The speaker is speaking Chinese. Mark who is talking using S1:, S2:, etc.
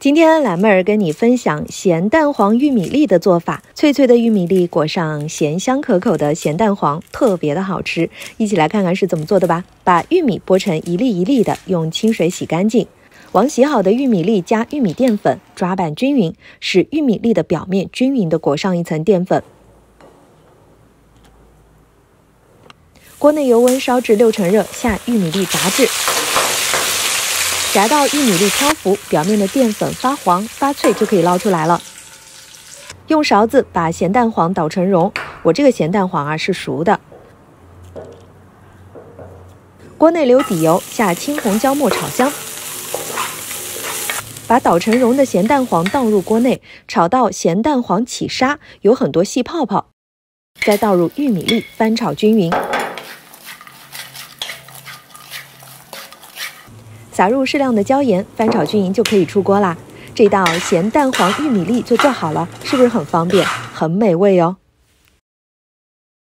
S1: 今天蓝妹儿跟你分享咸蛋黄玉米粒的做法，脆脆的玉米粒裹上咸香可口的咸蛋黄，特别的好吃。一起来看看是怎么做的吧。把玉米剥成一粒一粒的，用清水洗干净。往洗好的玉米粒加玉米淀粉，抓拌均匀，使玉米粒的表面均匀的裹上一层淀粉。锅内油温烧至6成热，下玉米粒炸至。炸到玉米粒漂浮，表面的淀粉发黄发脆就可以捞出来了。用勺子把咸蛋黄捣成蓉，我这个咸蛋黄是熟的。锅内留底油，下青红椒末炒香。把捣成蓉的咸蛋黄倒入锅内，炒到咸蛋黄起沙，有很多细泡泡，再倒入玉米粒，翻炒均匀。撒入适量的椒盐，翻炒均匀就可以出锅啦。这道咸蛋黄玉米粒就做好了，是不是很方便、很美味哦？